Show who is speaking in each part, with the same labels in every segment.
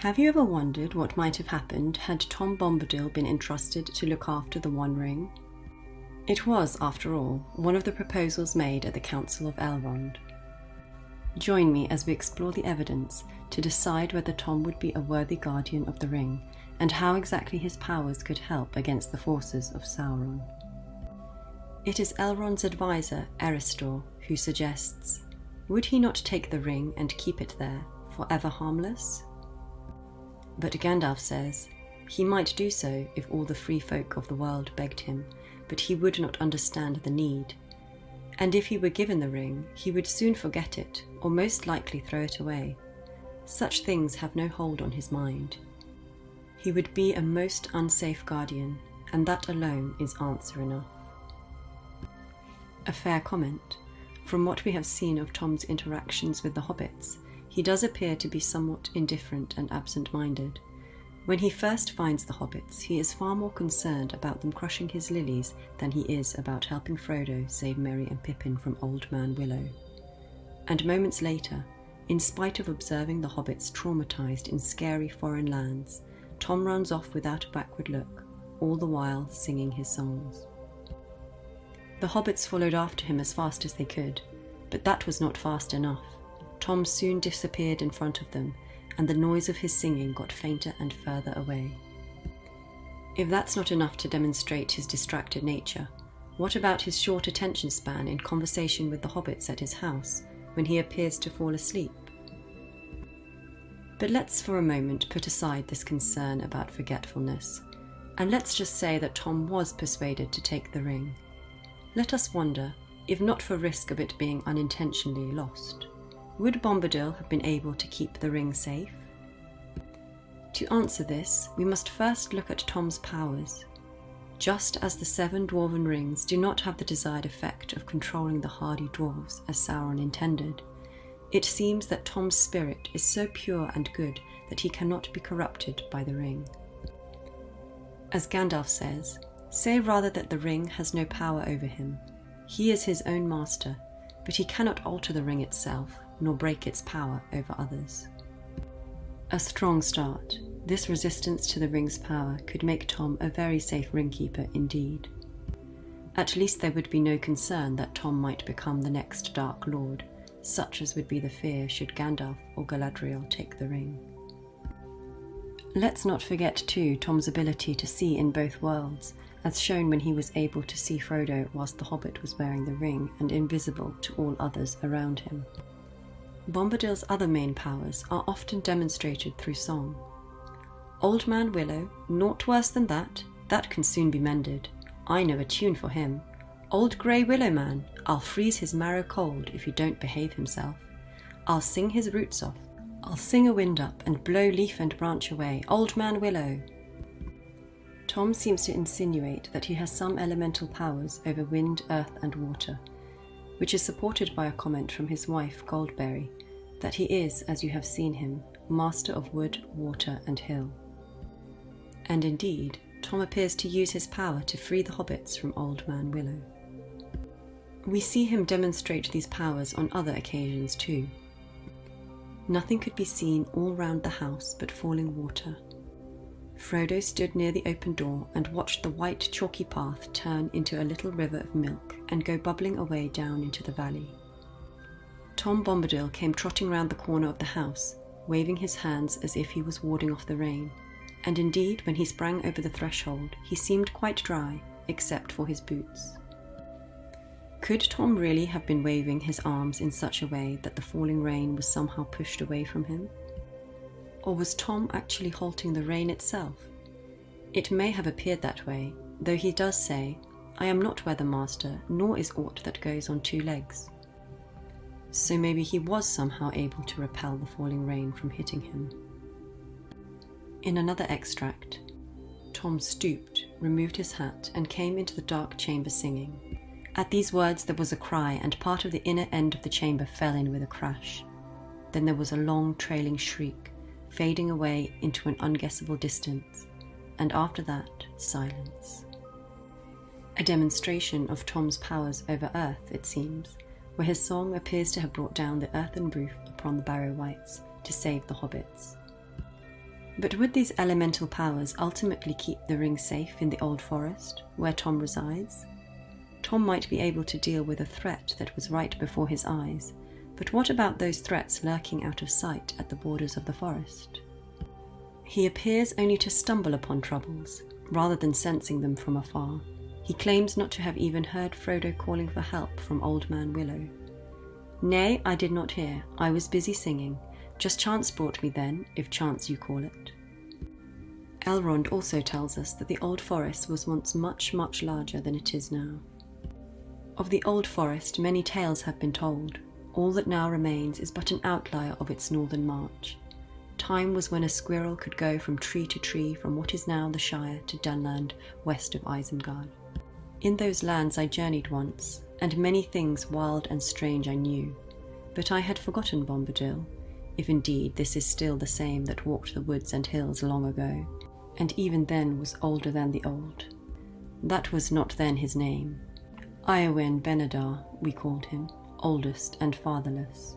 Speaker 1: Have you ever wondered what might have happened had Tom Bombadil been entrusted to look after the One Ring? It was, after all, one of the proposals made at the Council of Elrond. Join me as we explore the evidence to decide whether Tom would be a worthy guardian of the ring, and how exactly his powers could help against the forces of Sauron. It is Elrond's advisor, Eristor, who suggests, would he not take the ring and keep it there, forever harmless? But Gandalf says, he might do so if all the free folk of the world begged him, but he would not understand the need. And if he were given the ring, he would soon forget it, or most likely throw it away. Such things have no hold on his mind. He would be a most unsafe guardian, and that alone is answer enough. A fair comment. From what we have seen of Tom's interactions with the hobbits, he does appear to be somewhat indifferent and absent-minded. When he first finds the hobbits, he is far more concerned about them crushing his lilies than he is about helping Frodo save Merry and Pippin from Old Man Willow. And moments later, in spite of observing the hobbits traumatized in scary foreign lands, Tom runs off without a backward look, all the while singing his songs. The hobbits followed after him as fast as they could, but that was not fast enough. Tom soon disappeared in front of them, and the noise of his singing got fainter and further away. If that's not enough to demonstrate his distracted nature, what about his short attention span in conversation with the hobbits at his house, when he appears to fall asleep? But let's for a moment put aside this concern about forgetfulness, and let's just say that Tom was persuaded to take the ring. Let us wonder, if not for risk of it being unintentionally lost, would Bombadil have been able to keep the ring safe? To answer this, we must first look at Tom's powers. Just as the 7 dwarven rings do not have the desired effect of controlling the hardy dwarves as Sauron intended, it seems that Tom's spirit is so pure and good that he cannot be corrupted by the ring. As Gandalf says, say rather that the ring has no power over him. He is his own master, but he cannot alter the ring itself, nor break its power over others. A strong start. This resistance to the ring's power could make Tom a very safe ring-keeper indeed. At least there would be no concern that Tom might become the next Dark Lord, such as would be the fear should Gandalf or Galadriel take the ring. Let's not forget too Tom's ability to see in both worlds, as shown when he was able to see Frodo whilst the hobbit was wearing the ring and invisible to all others around him. Bombadil's other main powers are often demonstrated through song. Old Man Willow, naught worse than that can soon be mended. I know a tune for him. Old Grey Willow Man, I'll freeze his marrow cold if he don't behave himself. I'll sing his roots off. I'll sing a wind up and blow leaf and branch away. Old Man Willow. Tom seems to insinuate that he has some elemental powers over wind, earth and water, which is supported by a comment from his wife Goldberry, that he is, as you have seen him, master of wood, water and hill. And indeed, Tom appears to use his power to free the hobbits from Old Man Willow. We see him demonstrate these powers on other occasions too. Nothing could be seen all round the house but falling water. Frodo stood near the open door and watched the white chalky path turn into a little river of milk and go bubbling away down into the valley. Tom Bombadil came trotting round the corner of the house, waving his hands as if he was warding off the rain, and indeed when he sprang over the threshold he seemed quite dry, except for his boots. Could Tom really have been waving his arms in such a way that the falling rain was somehow pushed away from him? Or was Tom actually halting the rain itself? It may have appeared that way, though he does say, I am not weather master, nor is aught that goes on 2 legs. So maybe he was somehow able to repel the falling rain from hitting him. In another extract, Tom stooped, removed his hat, and came into the dark chamber singing. At these words there was a cry, and part of the inner end of the chamber fell in with a crash. Then there was a long trailing shriek, fading away into an unguessable distance, and after that, silence. A demonstration of Tom's powers over earth, it seems, where his song appears to have brought down the earthen roof upon the Barrow-wights to save the hobbits. But would these elemental powers ultimately keep the ring safe in the old forest, where Tom resides? Tom might be able to deal with a threat that was right before his eyes, but what about those threats lurking out of sight at the borders of the forest? He appears only to stumble upon troubles, rather than sensing them from afar. He claims not to have even heard Frodo calling for help from Old Man Willow. "Nay, I did not hear. I was busy singing. Just chance brought me then, if chance you call it." Elrond also tells us that the old forest was once much, much larger than it is now. Of the old forest many tales have been told. All that now remains is but an outlier of its northern march. Time was when a squirrel could go from tree to tree from what is now the Shire to Dunland west of Isengard. In those lands I journeyed once, and many things wild and strange I knew, but I had forgotten Bombadil, if indeed this is still the same that walked the woods and hills long ago, and even then was older than the old. That was not then his name. Eowyn Benedar, we called him, oldest and fatherless.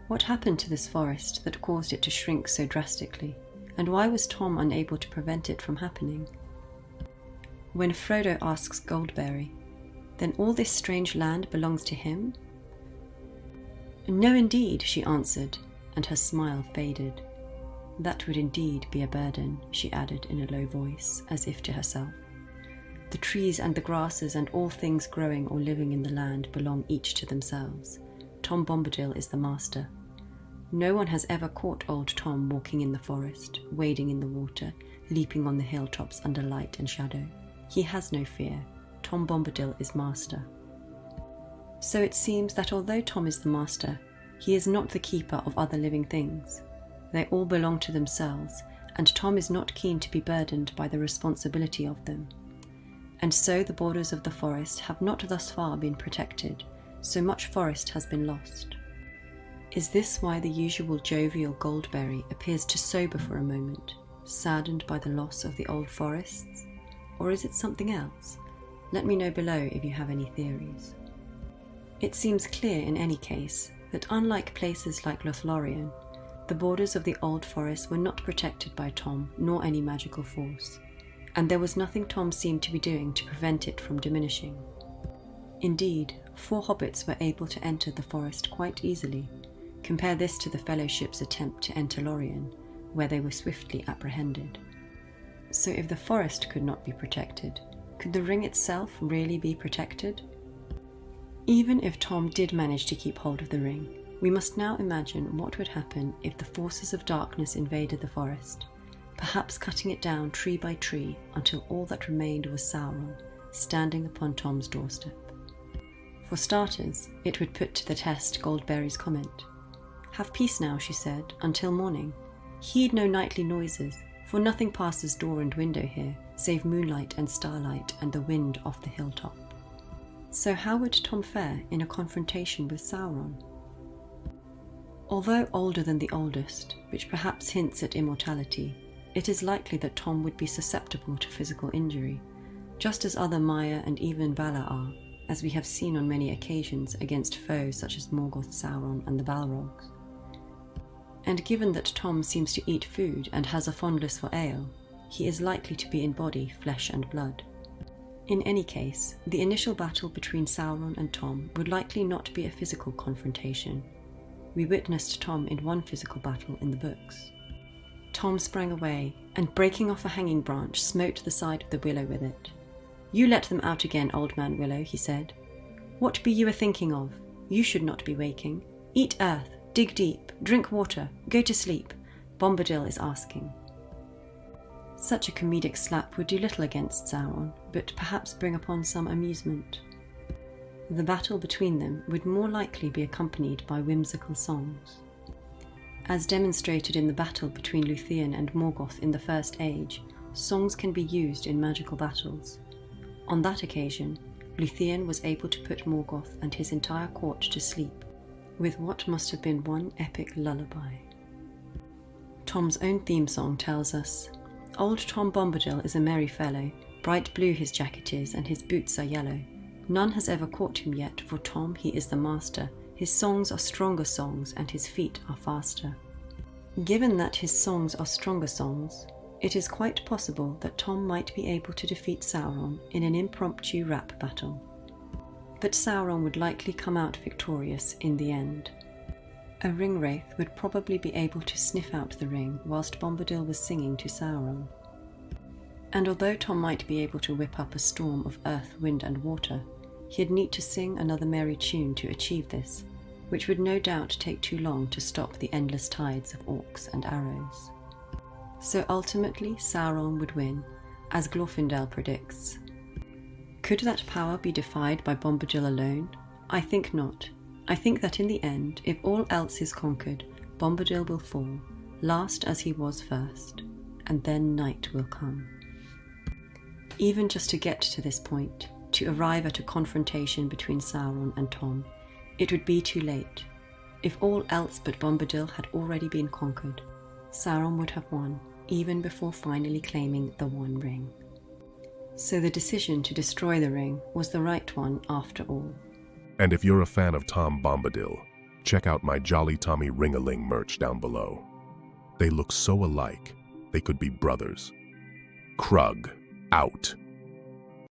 Speaker 1: What happened to this forest that caused it to shrink so drastically, and why was Tom unable to prevent it from happening? When Frodo asks Goldberry, "Then all this strange land belongs to him?" "No, indeed," she answered, and her smile faded. "That would indeed be a burden," she added in a low voice, as if to herself. "The trees and the grasses and all things growing or living in the land belong each to themselves. Tom Bombadil is the master. No one has ever caught old Tom walking in the forest, wading in the water, leaping on the hilltops under light and shadow. He has no fear. Tom Bombadil is master." So it seems that although Tom is the master, he is not the keeper of other living things. They all belong to themselves, and Tom is not keen to be burdened by the responsibility of them. And so the borders of the forest have not thus far been protected, so much forest has been lost. Is this why the usual jovial Goldberry appears to sober for a moment, saddened by the loss of the old forests? Or is it something else? Let me know below if you have any theories. It seems clear in any case that unlike places like Lothlorien, the borders of the old forest were not protected by Tom nor any magical force, and there was nothing Tom seemed to be doing to prevent it from diminishing. Indeed, 4 hobbits were able to enter the forest quite easily. Compare this to the Fellowship's attempt to enter Lorien, where they were swiftly apprehended. So if the forest could not be protected, could the ring itself really be protected? Even if Tom did manage to keep hold of the ring, we must now imagine what would happen if the forces of darkness invaded the forest, perhaps cutting it down tree by tree until all that remained was Sauron, standing upon Tom's doorstep. For starters, it would put to the test Goldberry's comment. "Have peace now," she said, "until morning. Heed no nightly noises, for nothing passes door and window here, save moonlight and starlight and the wind off the hilltop." So how would Tom fare in a confrontation with Sauron? Although older than the oldest, which perhaps hints at immortality, it is likely that Tom would be susceptible to physical injury, just as other Maiar and even Valar are, as we have seen on many occasions against foes such as Morgoth, Sauron and the Balrogs. And given that Tom seems to eat food and has a fondness for ale, he is likely to be in body, flesh and blood. In any case, the initial battle between Sauron and Tom would likely not be a physical confrontation. We witnessed Tom in one physical battle in the books. Tom sprang away, and breaking off a hanging branch, smote the side of the willow with it. "You let them out again, Old Man Willow," he said. "What be you a-thinking of? You should not be waking. Eat earth, dig deep, drink water, go to sleep. Bombadil is asking." Such a comedic slap would do little against Sauron, but perhaps bring upon some amusement. The battle between them would more likely be accompanied by whimsical songs. As demonstrated in the battle between Luthien and Morgoth in the First Age, songs can be used in magical battles. On that occasion, Luthien was able to put Morgoth and his entire court to sleep, with what must have been one epic lullaby. Tom's own theme song tells us, "Old Tom Bombadil is a merry fellow, bright blue his jacket is, and his boots are yellow. None has ever caught him yet, for Tom he is the master. His songs are stronger songs, and his feet are faster." Given that his songs are stronger songs, it is quite possible that Tom might be able to defeat Sauron in an impromptu rap battle. But Sauron would likely come out victorious in the end. A ringwraith would probably be able to sniff out the ring whilst Bombadil was singing to Sauron. And although Tom might be able to whip up a storm of earth, wind and water, he'd need to sing another merry tune to achieve this, which would no doubt take too long to stop the endless tides of orcs and arrows. So ultimately Sauron would win, as Glorfindel predicts. Could that power be defied by Bombadil alone? I think not. I think that in the end, if all else is conquered, Bombadil will fall, last as he was first, and then night will come. Even just to get to this point, to arrive at a confrontation between Sauron and Tom, it would be too late. If all else but Bombadil had already been conquered, Sauron would have won, even before finally claiming the One Ring. So the decision to destroy the ring was the right one after all.
Speaker 2: And if you're a fan of Tom Bombadil, check out my Jolly Tommy Ring-a-Ling merch down below. They look so alike, they could be brothers. Krug, out.